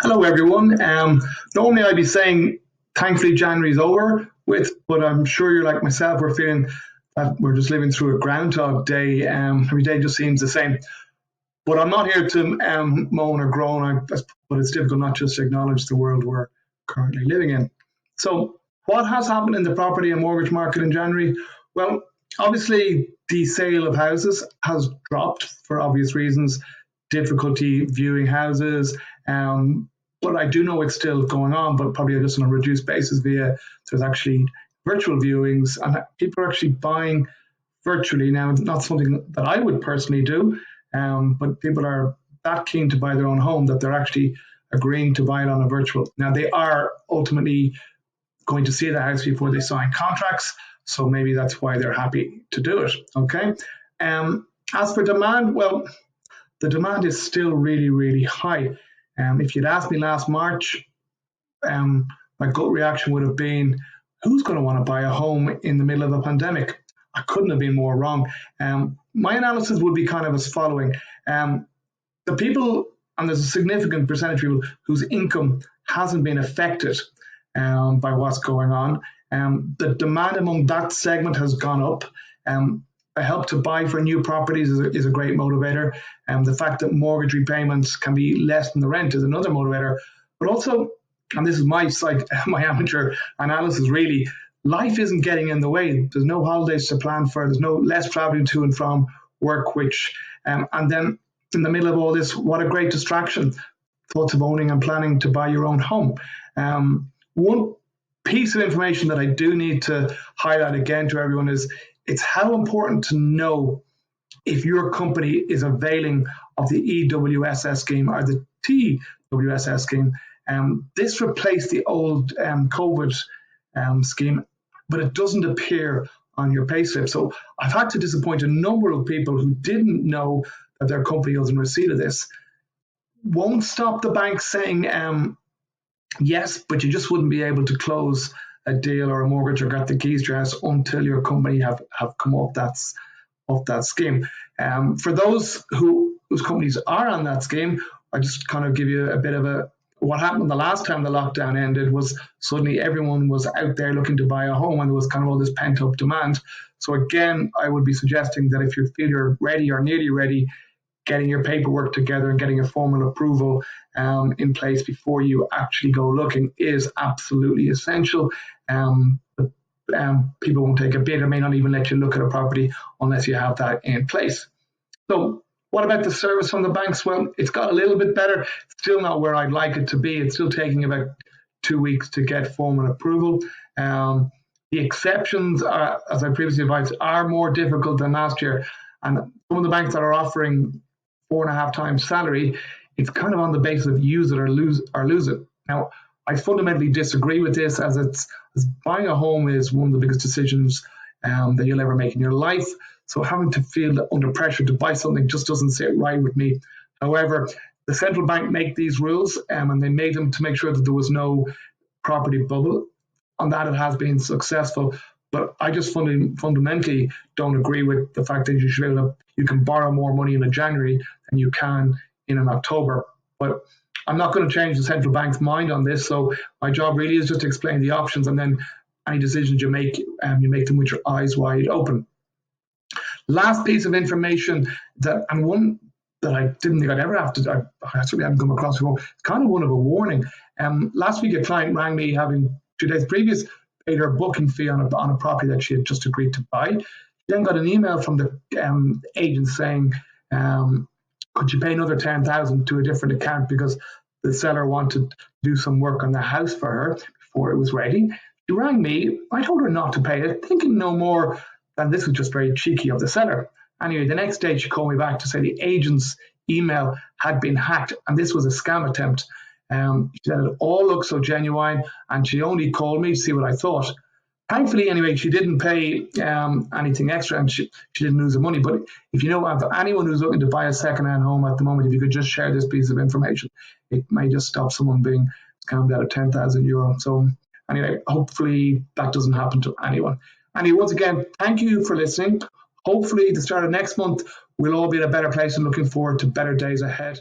Hello, everyone. Normally, I'd be saying, thankfully, January's over with, but I'm sure you're like myself. We're feeling that we're just living through a Groundhog Day. Every day just seems the same. But I'm not here to moan or groan, but it's difficult not just to acknowledge the world we're currently living in. So, what has happened in the property and mortgage market in January? Well, obviously, the sale of houses has dropped for obvious reasons, difficulty viewing houses. But I do know it's still going on, but probably just on a reduced basis via there's actually virtual viewings and people are actually buying virtually now. Not something that I would personally do, but people are that keen to buy their own home that they're actually agreeing to buy it on a virtual. Now they are ultimately going to see the house before they sign contracts, so maybe that's why they're happy to do it. Okay. As for demand, well, the demand is still really, really high. If you'd asked me last March, my gut reaction would have been, who's going to want to buy a home in the middle of a pandemic? I couldn't have been more wrong. My analysis would be kind of as following. The people, and there's a significant percentage of people whose income hasn't been affected by what's going on. The demand among that segment has gone up. A help to buy for new properties is a great motivator. The fact that mortgage repayments can be less than the rent is another motivator. But also, and this is my amateur analysis really, life isn't getting in the way. There's no holidays to plan for. There's no less traveling to and from work, and then in the middle of all this, what a great distraction. Thoughts of owning and planning to buy your own home. One piece of information that I do need to highlight again to everyone is it's how important to know if your company is availing of the EWSS scheme or the TWSS scheme. This replaced the old COVID scheme, but it doesn't appear on your payslip. So I've had to disappoint a number of people who didn't know that their company was in receipt of this. Won't stop the bank saying yes, but you just wouldn't be able to close a deal or a mortgage or get the keys to your house until your company have come off that scheme. For those whose companies are on that scheme, I just kind of give you a bit of what happened the last time the lockdown ended was suddenly everyone was out there looking to buy a home and there was kind of all this pent up demand. So again, I would be suggesting that if you feel you're ready or nearly ready, getting your paperwork together and getting a formal approval in place before you actually go looking is absolutely essential. People won't take a bid or may not even let you look at a property unless you have that in place. So what about the service from the banks? Well, it's got a little bit better. Still not where I'd like it to be. It's still taking about 2 weeks to get formal approval. The exceptions, as I previously advised, are more difficult than last year. And some of the banks that are offering 4.5 times salary, it's kind of on the basis of use it or lose it. Now, I fundamentally disagree with this as buying a home is one of the biggest decisions that you'll ever make in your life. So having to feel under pressure to buy something just doesn't sit right with me. However, the central bank make these rules and they made them to make sure that there was no property bubble. On that, it has been successful. But I just fundamentally don't agree with the fact that you can borrow more money in a January than you can in an October. But I'm not going to change the central bank's mind on this. So my job really is just to explain the options, and then any decisions you make them with your eyes wide open. Last piece of information and one that I didn't think I'd ever have to, I certainly haven't come across before. It's kind of one of a warning. Last week, a client rang me having 2 days previous paid her booking fee on a property that she had just agreed to buy. She then got an email from the agent saying, could you pay another $10,000 to a different account because the seller wanted to do some work on the house for her before it was ready. She rang me. I told her not to pay it, thinking no more than this was just very cheeky of the seller. Anyway, the next day she called me back to say the agent's email had been hacked and this was a scam attempt. She said it all looked so genuine and she only called me to see what I thought. Thankfully, anyway, she didn't pay anything extra and she didn't lose the money. But if you know anyone who's looking to buy a second-hand home at the moment, if you could just share this piece of information, it may just stop someone being scammed out of €10,000. So anyway, hopefully that doesn't happen to anyone. Anyway, once again, thank you for listening. Hopefully the start of next month, we'll all be in a better place and looking forward to better days ahead.